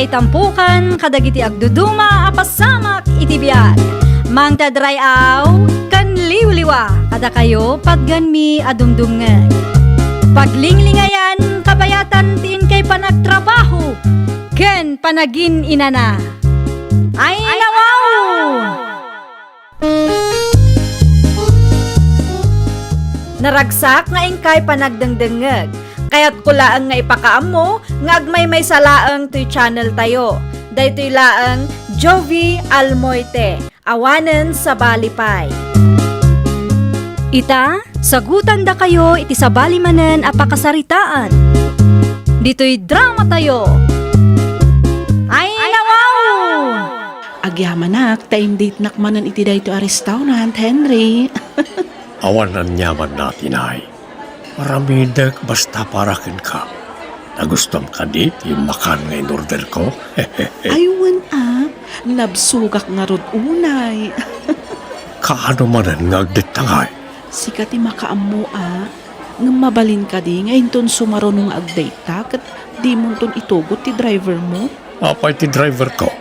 May tampukan kadagiti agduduma apasamak iti biag. Mang tadrayaw kan liwliwa kada kayo pagganmi adumdumngeg. Paglinglingayan kabayatan tiin kay panagtrabaho ken panagin inana. Ay nawaw! Naragsak nga ingkay panagdengdengeg. Kaya't kulaang nga ipakaam mo, nga agmay may salaang to'y channel tayo. Daytoy laang Jovi Almoite, awanen sa balipay. Ita, sagutan da kayo iti sa balimanen apakasaritaan. Dito'y drama tayo. Ay nawaw! Agyamanak, ta-indate nakmanan iti dayto a restaurant, Henry. Awanan nyaman natin ay. Maramidag basta parakin ka. Nagustom ka di, yung makan nga in-order ko. Aywan nabsugak nga rod unay. Kaano manan nga agditangay. Sikati makaammo nga mabalin ka di, ngayon ton sumaronong agdate ta, kat di mo ton itugot ti driver mo. Apay ti driver ko.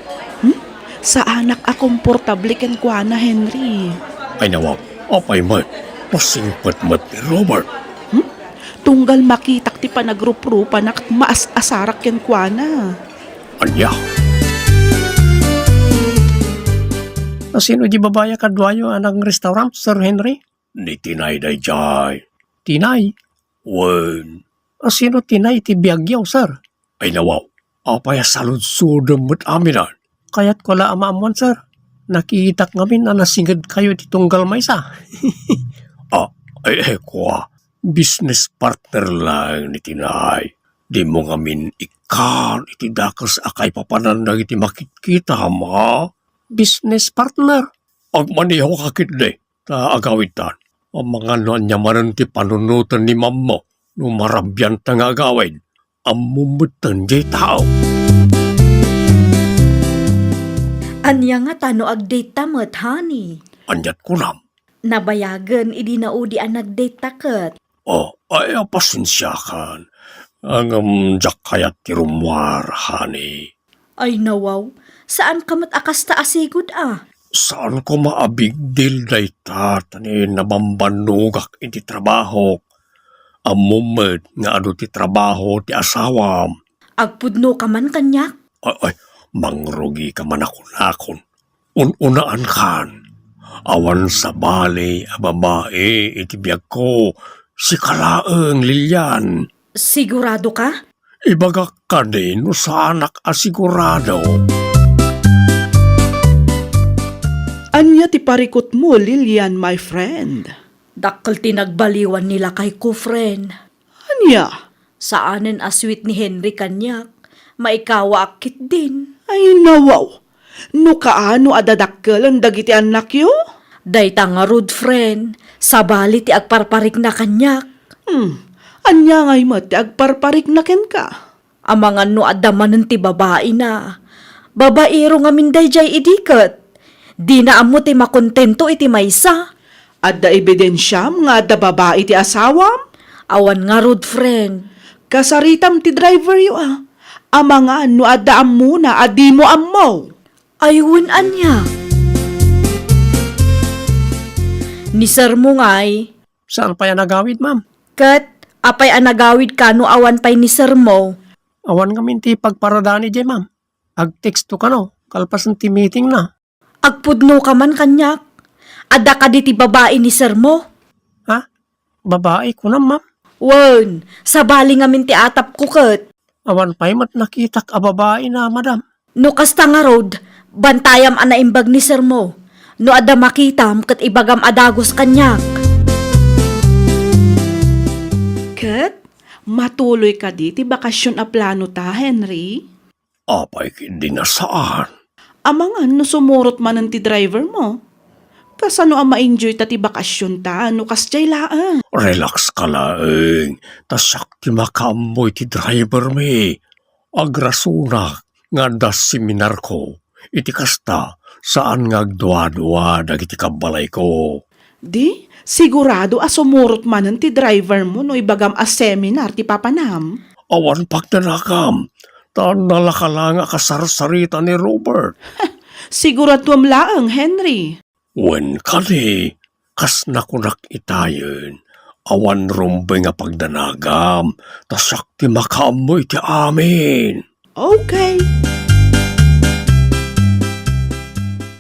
Sa anak a komportable ken kwa na, Henry. Ay nawag, apay mo. Pasingpet mat ni Robert. Tunggal makitak ti panagrup-rupan at maas-asarak ken kwa na. Anya. Sino di babaya kadwayo anang restaurant, Sir Henry? Ni Tinay day jay. Tinay? Wen. Sino Tinay ti Biagyaw, Sir? Ay nawaw. Apay salud-sudom mo't aminan. Kaya't ko la amamon, Sir. Nakitak ngamin na nasingad kayo ti tunggal maysa. Kwa. Business partner lang ni Tinay. Di mo ngamin ikan iti dakas akay papanan na iti makikita ma. Business partner. Agmanihaw kakit de. Ta agawitan. Ang mga nanyamaran ti panunutan ni mammo. Numarabyan ta nga agawin. Ang mumutan jay tao. Anya nga tano agdate tamat, honey. Anyat ko nam. Nabayagan idi naudi ang nagdate taket. Ay pasensya kan. Ang jakayat ti rumwar, honey. Ay nawaw, saan ka matakas ta asigod Saan ko maabig deal day ta, tani nabambanugak iti trabaho. Ang moment nga ado ti trabaho ti asawam. Agpudno ka man kanyak? Ay, mangrugi ka man akon. Unaan kan. Awan sa bali, a babae, iti biyag ko, si Kalaeng Lilian. Sigurado ka? Ibagak ka din no sa anak asigurado. Anya ti parikot mo, Lilian, my friend. Dakkel tinagbaliwan nila kay ko, friend. Anya? Saanen aswit ni Henry kanyak, maikawa akit din. Ay nawaw. No kaano adadakkel ang dagiti anak yo? Dayta nga rud, friend, sabali ti agparparik na kanyak. Anya ngay mo ti agparparik na ken ka? Amangan no adamanen ti babae na. Babaero nga minday jay idiket. Di na amo ti makontento iti maysa. Adda ebidensyam nga adda babae ti asawam? Awan nga rud, friend. Kasaritam ti driver yo Amangan no adda ammo na adi mo ammo. Ayun anya. Ni sir mo ngay. Saan pa yan nagawid, ma'am? Kat, apay anagawid ka no awan pay ni sir mo. Awan kami ti pagparadani jay, ma'am. Ag-texto ka no, kalpasan ti meeting na. Agpudno ka man kanyak. Ada ka di ti babae ni sir mo. Ha? Babae ko na, ma'am. Wen, sabali nga min ti atap ko kat. Awan pa'y mat nakitak a babae na, madam. No kasta nga road, bantayam ana imbag ni sir mo. No ada makitam kat ibagam adagos kanyak. Ket, matuloy ka di ti bakasyon a plano ta, Henry? Apay hindi na saan. Amangan no sumurot man ang ti driver mo. Kasano ang ma-enjoy ta ti bakasyon ta, no kasjay laang. Relax ka laeng. Tasak ti makamoy ti driver mi. Agrasunak nga das seminar ko. Iti kasta saan nga agdwa-dwa dagiti kabalay ko. Di, sigurado sumurot man ang ti driver mo no ibagam a seminar ti papanam. Awan pagdanakam. Tanala ka lang akasarsarita ni Robert. Siguraduam laang, Henry. Wen kani, kas nakunak itayon. Awan rumbe nga pagdanagam, tasak ti makaamoy ti amin. Okay.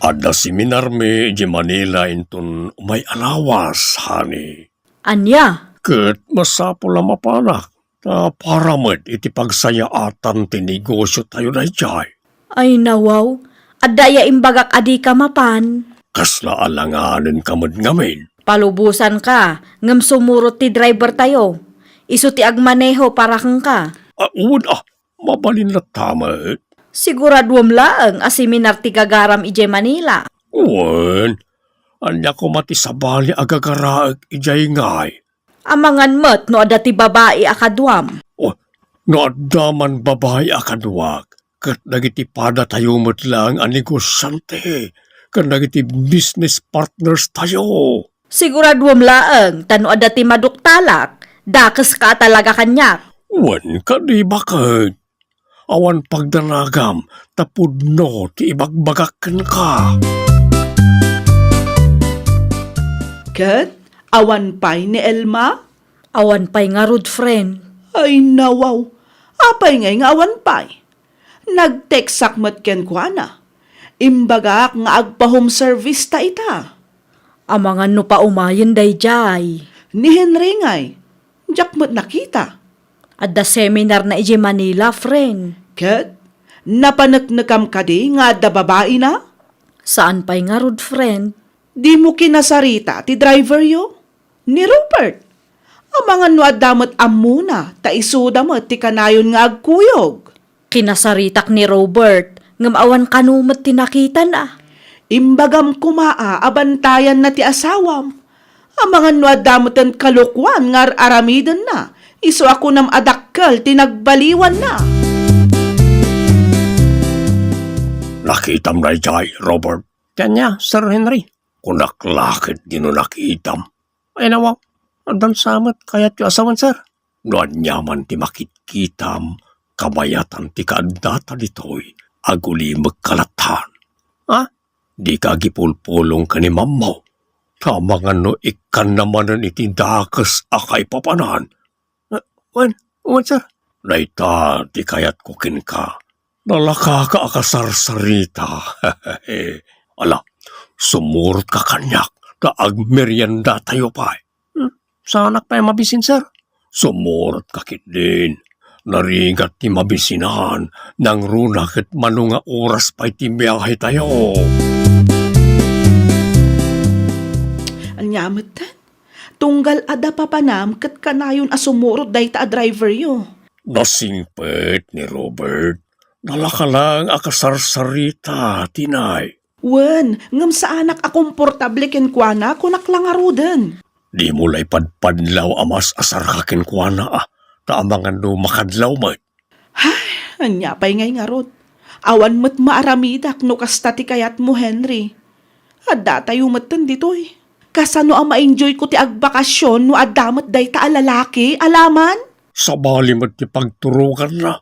Ada seminar mi di Manila inton umay alawas, hani. Anya? Ket masapul na mapanak, ta paramad iti pagsayaatan ti negosyo tayo na jay. Ay nawaw, adaya imbagak adi ka mapan. Kasla alanganin kamad ngamin. Palubusan ka, ngam sumurot ti driver tayo. Isu ti agmaneho para kang ka. Uwan mabalin na tama. Siguraduam laang asiminar ti gagaram ije Manila. Uwan, anya ko mati sabali agagaraag ijay ngay. Amangan met no ada ti babae akadwam. No adaman babae akaduwag, kat nagiti pada tayo mo't lang ang negosyante, kat nagiti business partners tayo. Siguraduam laang tano ada ti maduktalak. Dakas ka talaga kanyak. Wan ka di bakit? Awan pagdanagam, tapudno ti ibagbagakan ka. Kat, awan pay ni Elma? Awan pa'y nga rud friend. Ay nawaw, apay ngay nga awan pay. Nag-texak mat ken kwa na. Imbagak nga agpa-home service ta ita. Amangan no pa umayin day jay. Ni Henry ngay, jak mat nakita. Adda seminar na ije Manila, friend. Kat, napanaknakam ka di nga da babae na? Saan pa'y nga rud, friend? Di mo kinasarita ti driver yo? Ni Rupert. Amangan no adamot amuna, ta isuda mo ti kanayon nga agkuyog. Kinasaritak ni Robert, ngam awan kanumat tinakitan ah. Imbagam kumaa, abantayan na ti asawam. Amangan no adamotan kalukwan ngar aramidan na. Iso ako nam adakkel tinagbaliwan na. Nakitam na jay, Robert. Kanya, Sir Henry. Kunaklakit di no nakitam. Ay nawaw, andan samat kayat yu asawan, sir. Noan nyaman ti makitkitam, kabayatan ti kaandata ditoy, aguli magkalatan. Ha? Di ka gipulpulong ka ni mamaw. Tamangan no ikan namanan iti dakas akay papanan. Wan, sir. Naita, di kayat kukin ka. Nalaka ka akasarsarita. Ala, sumurot ka kanyak na agmeryanda tayo pa. Sanak pa mabisin, sir. Sumurot ka kit din. Naringat ti mabisinan nang runakit manunga oras pa iti biyahe tayo. Anyamatan, tunggal ada papanam kat kanayon asumurot day ta a driver yo. Nasingpet ni Robert. Nalaka lang akasarsarita, tinay. Wen, ngam sa anak a komportable ken kuana kunak lang arudan. Di mo lay padpadlaw amas asar kakin kuana taamangan no makadlaw mat. Anya pay ngay nga rod. Awan mat maaramidak no kasta ti kayat mo, Henry. Adda tayo matan ditoy. Kasano ang ma-enjoy ko ti agbakasyon no adamat day ta alalaki, alaman? Sabali mat ti pagturukan na.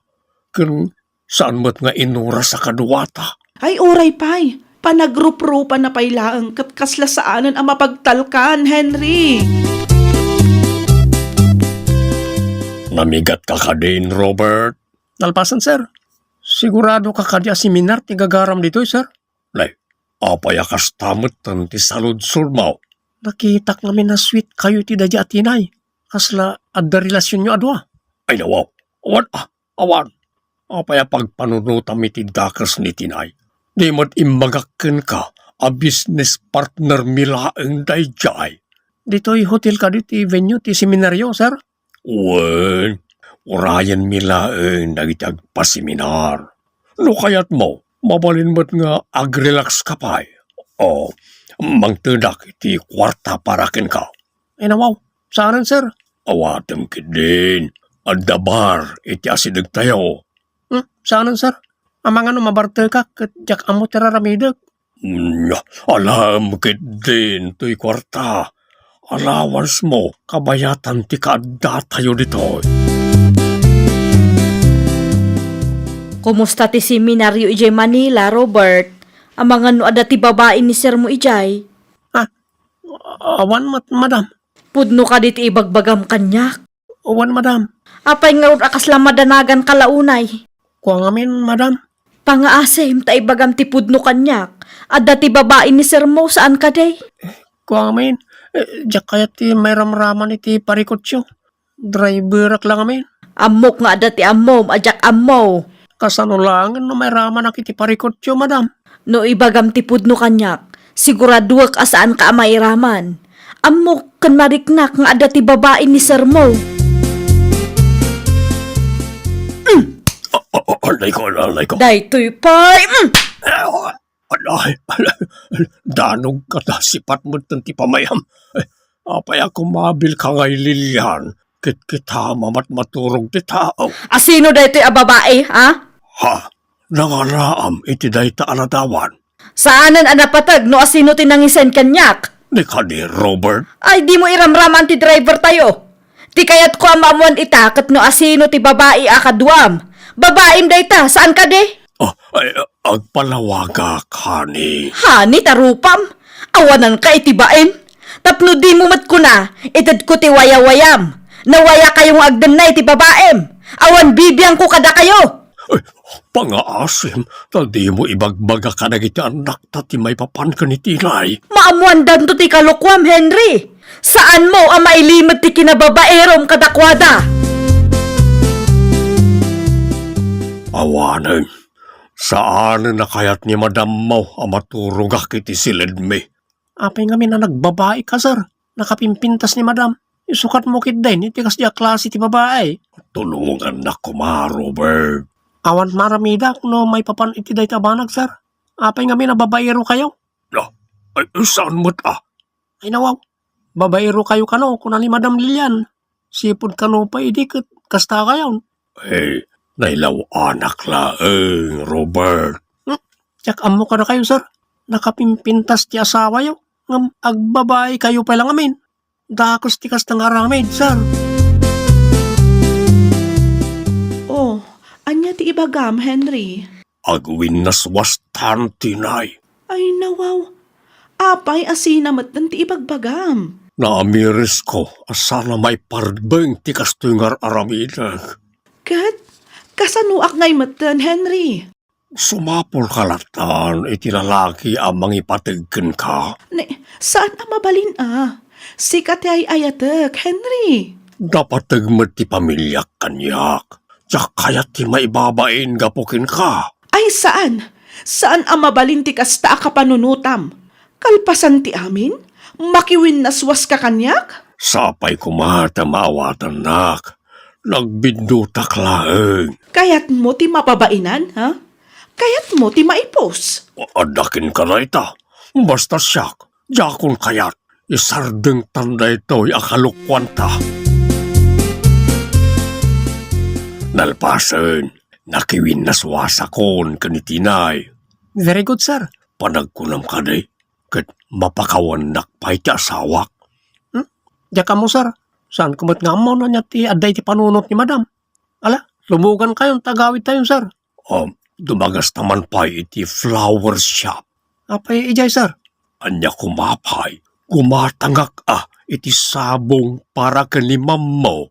Kun saan mat nga inura sa kaduwata. Ay oray pay, panagrup-rupa na pay laang kat kaslasaanan ang mapagtalkan, Henry. Namigat ka ka din, Robert. Nalpasan, sir. Sigurado ka kadya seminar ti gagaram dito, sir. Lay, apaya kastamot tan ti salud surmaw. Nakitak namin na sweet kayo ti dadya atinay. Kasla adda relasyon nyo adwa. Ay nawaw, awan. Apaya pagpanunutam iti dakas ni tinay. Di mo't imbagakken ka a business partner milaeng dayjay. Dito'y hotel ka diti venue ti seminaryo, sir. Wen, urayan milaeng dagiti agpaseminar. No kayat mo, mabalin mo't nga agrelax ka pa'y. O, mangtedak iti kwarta parakin ka. Ay nawaw, saanan, sir? Awatem kidin. Adda bar iti asidag tayo. Saanan, sir? Amang ano mabarte ka kat jak amo teraramidag. Alam kidin to'y kwarta. Allowance mo, kabayatan ti kaadda tayo dito. Kumusta ti seminaryo ijay Manila, Robert? Ang mga no adati babae ni sir mo ijay. Awan madam. Pudno ka diti ibagbagam kanyak. Awan madam. Apay nga akas lang madanagan kalaunay. Kuang amin madam. Pangaasim ta ibagam ti pudno kanyak. Adati babae ni sir mo saan ka day? Kuang amin. Diyak kaya ti may ramraman iti parikotyo. Driver lang amin. Amok nga adati amom, ajak amo. Kasano lang no may raman na kiti parikotyo madam. No ibagam ti pudno kanyak. Siguraduak asaan ka mairaman. Amok kan mariknak nga adati babae ni sir mo. Alay ko. Daytoy pay. Alay. Danog ka na sipat mo ti pamayam. Apay ako mabil ka ngay Lilian. Kita mamat maturong ti tao. Asino daytoy a babae, ha? Ha? Nangaraam iti dayta aladawan. Saanan anapatag no asino tinangisen kanyak? Ni ka ni Robert. Ay di mo iramraman ti driver tayo. Ti kayat ko amamuan itakat no asino ti babae akadwam. Babaim dayta, saan ka de? Agpalawaga ka ni. Hani tarupam. Awanan ka itibain. Tapno di mo mat ko na, itad ko ti wayawayam. Nawaya kayong agdan na iti babaem. Awan bibiyang ko kada kayo. Pangaasim, di mo ibagbaga ka na iti anak ti may papan ka ni tinay. Maamuan danto ti kalukwam, Henry. Saan mo ang mailimot ti kinababaerom kadakwada? Awanan, saan na kayat ni Madam mo ang maturog iti silid me? Apay nga na nagbabae ka, sir. Nakapimpintas ni Madam. Isukat mo kit din, iti kas diya klase ti babae. Tulungan na ko Robert. Awan maramida no may papan iti day tabanag, sir. Apay nga na babaero kayo. No, ay saan mo't Ay nawaw, babaero kayo kano kuna ni Madam Lilian. Sipod kano pa idikit, kasta kayo. Hey, nailaw anak laeng, Robert. Tiyak amo ka na kayo, sir. Nakapimpintas ti asawa yo. Ngam agbabae kayo pa lang amin. Dakos ti kas tangaramid, sir. Oh, anya ti ibagam, Henry? Agwin naswas tinay. Ay nawaw. Apay asinamat ng ti ibagbagam. Naamiris ko, asana may parbeng ti kastungar aramidag. Kat, kasanuak ngay matan, Henry. Sumapol kalatan, iti lalaki ang mangipatigkin ka. Saan ang mabalin Sikat ay ayatek, Henry. Dapat tigmat ti pamilya kanyak. Tsak kaya ti maibabain gapukin ka. Ay saan? Saan ang mabalin ti kasta kapanunutam? Kalpasan ti amin? Makiwin naswas ka kanyak? Sapay kumata maawatan nak. Nagbindutak laeng. Kayat mo ti mapabainan, ha? Kayat mo ti maipos. Adakin ka na ita. Basta siyak. Jakon kayat. Isardeng tanda ito'y akalukwanta. Nalpasen. Nakiwin naswasa kon kanitinay. Very good, sir. Panagkunam ka day. Kat mapakawanak pa iti asawak. Diya mo, sir. Saan kumat nga mo na niya ti aday ti panunot ni madam? Ala, lumugan kayong tagawid tayo, sir. Dumagas naman pa iti flower shop. Apay ijay, sir? Anya kumapay. Kumatangak iti sabong para kanimam mo.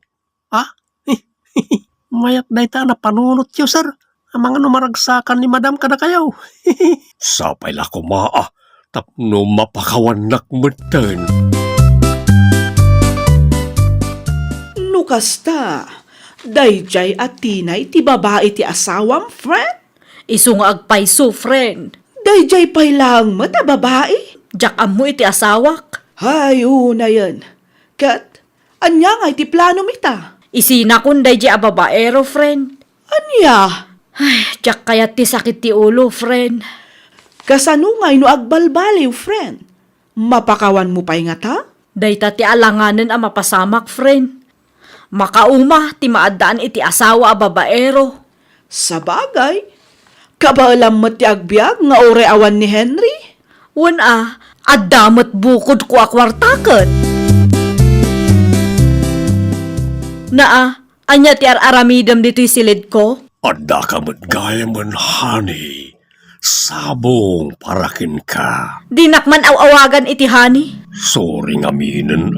Mayat dayta na panunot yo, sir. Ang mga numaragsakan ni madam kada kayo. Sapay la kumaa. Tapno mapakawanak matan. Nukasta, dayjay at tinay ti babae ti asawam, friend? Isu nga agpayso, friend. Dayjay pay lang mata babae? Jak amo iti asawak. Hay, na yan. Kat, anya nga iti plano mita? Isina kun day a babaero, friend. Anya? Ay, jak kayat ti sakit ti ulo, friend. Kasanungay no agbalbaliw, friend. Mapakawan mo pa'y nga ta? Dayta ti alanganan a mapasamak, friend. Makauma ti maadaan iti asawa a babaero. Sa bagay, kabalam mo ti agbyag nga ore awan ni Henry? Wan adamat bukod ko akwartaket. Anya ti aramidam dito'y silid ko? Adda ka gaya man, honey. Sabong parakin ka. Dinakman awagan iti hani. Sorry nga minen,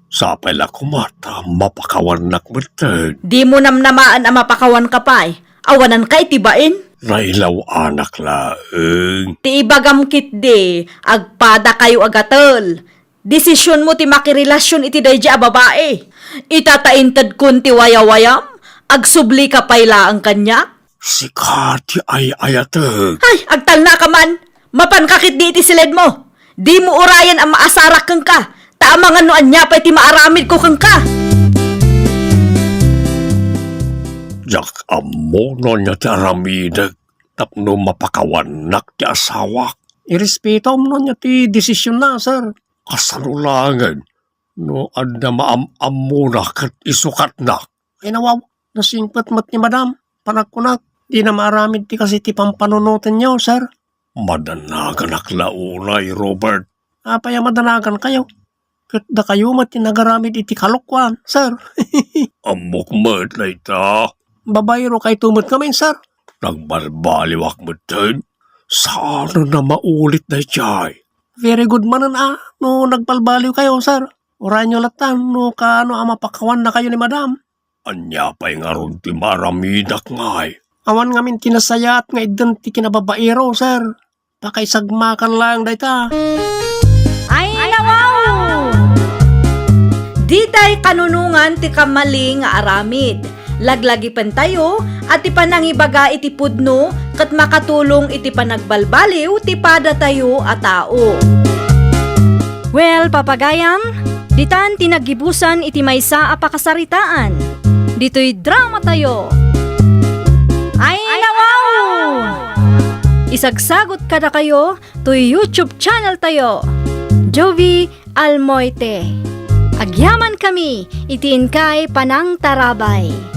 Sapay la kumata, mapakawanak matag. Di mo namnamaan ang mapakawan ka pa Awanan ka itibain. Nailaw anak laeng. Ti ibagam kit di, agpada kayo agatol. Desisyon mo ti makirelasyon iti dayja a babae. Itataintad kun ti wayawayam, agsubli ka payla ang kanya. Si Kati ay ayatag. Ay, agtal na ka man. Mapankakit di iti silid mo. Di mo urayan ang maasarak kang ka. Tama nga noan niya pa iti maaramid ko kang ka. Jak amono niya ti aramidag. Tapno mapakawanak ti asawak. Irespeto mo niya ti desisyon na, sir. Kasarulangan. No, adda maamamuna kat isukat na. Ay nawaw, nasingpat mat ni madam. Panagkunak. Di na maaramid ti kasi ti pampanunutan niyo, sir. Madanagan aklaunay, Robert. Apaya madanagan kayo. Kat da kayo mati nagaramid iti kalukwan, sir. Amok mat na ita. Babayro kay tumot kami, sir. Nagbalbaliwak mo din. Sana na maulit na chay. Very good manan no nagbalbaliw kayo, sir. Urayan nyo latan, no kaano mapakawan na kayo ni madam. Anya pa'y nga ron ti maramidak ngay. Awan nga min tinasayat nga idan ti kinababaero, sir. Pakaisagmakan lang dayta. Ay, nawaw! Di tay kanunungan ti kamali nga aramid. Laglagi pan tayo at ti panangibaga iti pudno kat makatulong iti panagbalbaliw ti pada tayo a tao. Well, papagayam, ditan tinagibusan iti maysa a pakasaritaan. Dito'y drama tayo. Ay, nawaw! Isagsagot kada kayo to YouTube channel tayo. Jovi Almoite. Agyaman kami, itiin kay Panang Tarabay.